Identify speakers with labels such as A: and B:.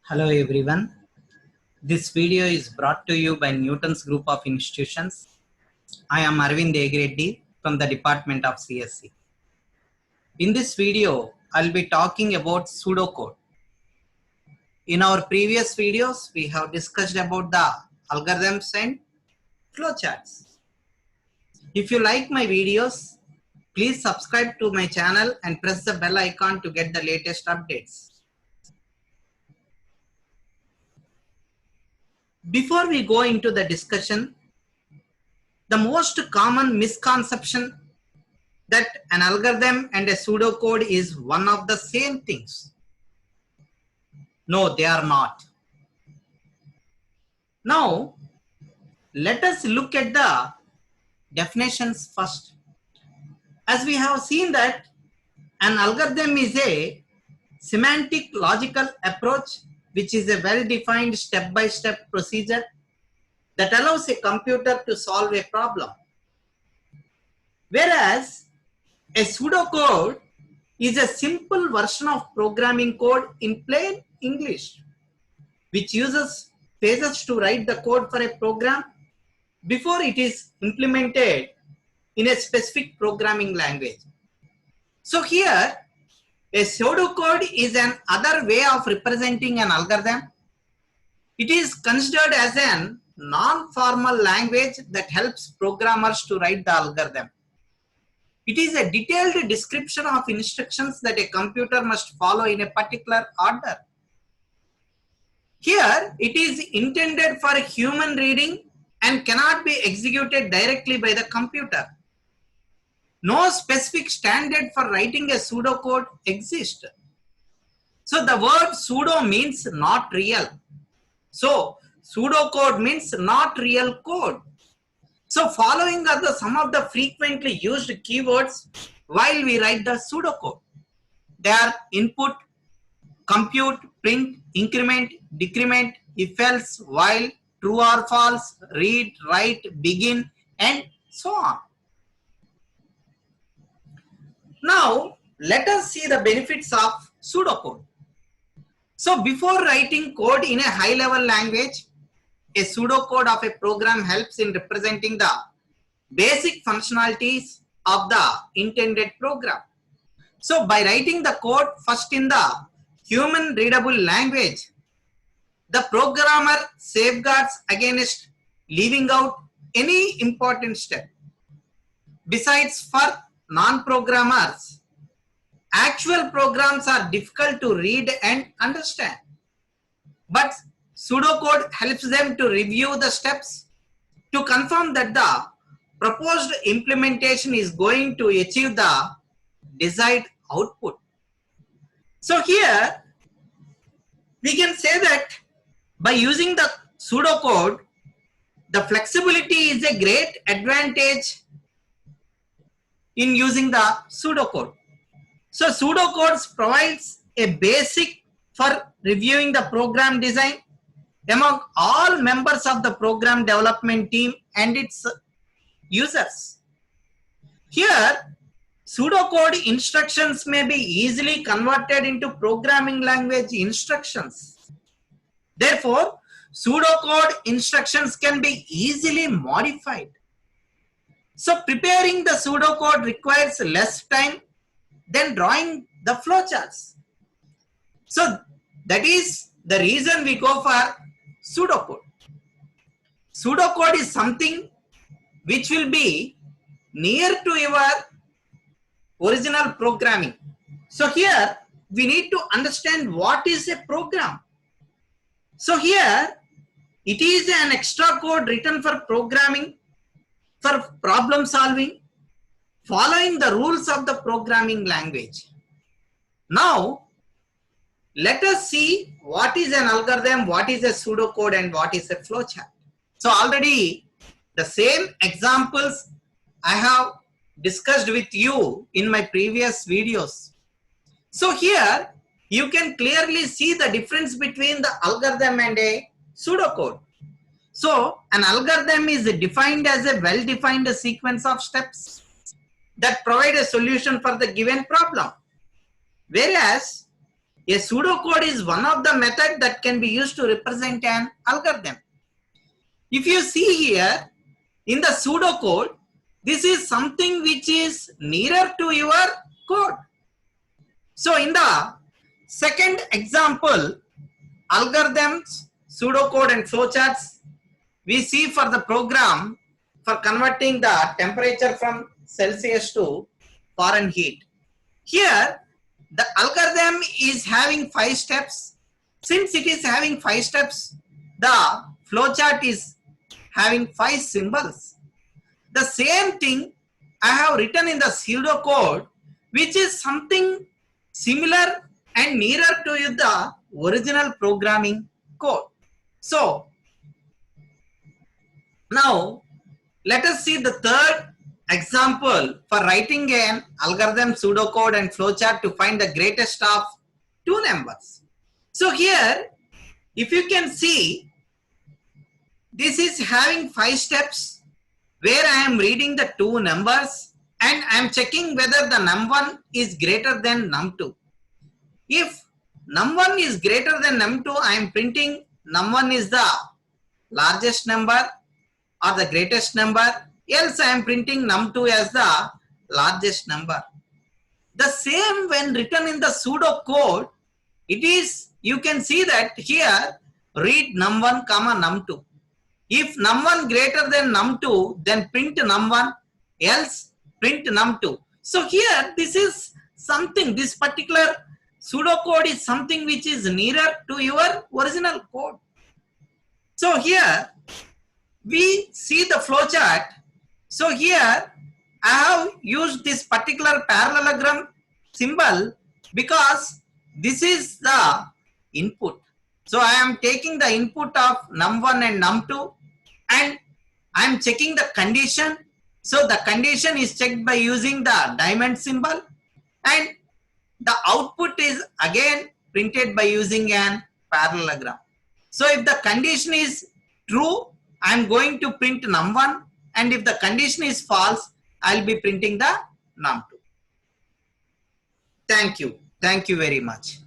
A: Hello everyone. This video is brought to you by Newton's Group of Institutions. I am Arvind Egreddy from the Department of CSE. In this video, I'll be talking about pseudocode. In our previous videos, we have discussed about the algorithms and flowcharts. If you like my videos, please subscribe to my channel and press the bell icon to get the latest updates. Before we go into the discussion, the most common misconception that an algorithm and a pseudocode is one of the same things. No, they are not. Now, let us look at the definitions first. As we have seen that an algorithm is a semantic logical approach which is a well-defined step-by-step procedure that allows a computer to solve a problem. Whereas a pseudocode is a simple version of programming code in plain English, which uses phases to write the code for a program before it is implemented in a specific programming language. So here, a pseudocode is an other way of representing an algorithm. It is considered as a non-formal language that helps programmers to write the algorithm. It is a detailed description of instructions that a computer must follow in a particular order. Here, it is intended for human reading and cannot be executed directly by the computer. No specific standard for writing a pseudocode exists. So the word pseudo means not real. So pseudocode means not real code. So following are some of the frequently used keywords while we write the pseudocode. They are input, compute, print, increment, decrement, if else, while, true or false, read, write, begin, and so on. Now, let us see the benefits of pseudocode. So before writing code in a high-level language, a pseudocode of a program helps in representing the basic functionalities of the intended program. So by writing the code first in the human readable language, the programmer safeguards against leaving out any important step. Besides, for non-programmers, actual programs are difficult to read and understand. But pseudocode helps them to review the steps to confirm that the proposed implementation is going to achieve the desired output. So here, we can say that by using the pseudocode, the flexibility is a great advantage in using the pseudocode. So pseudocodes provides a basic for reviewing the program design among all members of the program development team and its users. Here, pseudocode instructions may be easily converted into programming language instructions. Therefore, pseudocode instructions can be easily modified. So preparing the pseudocode requires less time than drawing the flowcharts. So that is the reason we go for pseudocode. Pseudocode is something which will be near to your original programming. So here we need to understand what is a program. So here it is an extra code written for programming, for problem solving, following the rules of the programming language. Now, let us see what is an algorithm, what is a pseudocode, and what is a flowchart. So already the same examples I have discussed with you in my previous videos. So here you can clearly see the difference between the algorithm and a pseudocode. So an algorithm is defined as a well-defined sequence of steps that provide a solution for the given problem. Whereas A pseudocode is one of the methods that can be used to represent an algorithm. If you see here in the pseudocode, this is something which is nearer to your code. So in the second example, algorithms, pseudocode and flowcharts, we see for the program for converting the temperature from Celsius to Fahrenheit. Here, the algorithm is having 5 steps. Since it is having 5 steps, the flowchart is having 5 symbols. The same thing I have written in the pseudocode, which is something similar and nearer to the original programming code. So, now let us see the third example for writing an algorithm, pseudocode and flowchart to find the greatest of two numbers. So here, if you can see, this is having 5 steps where I am reading the two numbers and I am checking whether the num1 is greater than num2. If num1 is greater than num2, I am printing num1 is the largest number or the greatest number, else I am printing num2 as the largest number. The same when written in the pseudocode, it is, you can see that here, read num1 comma num2. If num1 greater than num2, then print num1, else print num2. So here, this is something, this particular pseudocode is something which is nearer to your original code. So here, we see the flowchart. So here, I have used this particular parallelogram symbol because this is the input. So I am taking the input of num1 and num2 and I am checking the condition. So the condition is checked by using the diamond symbol and the output is again printed by using an parallelogram. So if the condition is true, I am going to print num1, and if the condition is false, I will be printing the num2. Thank you. Thank you very much.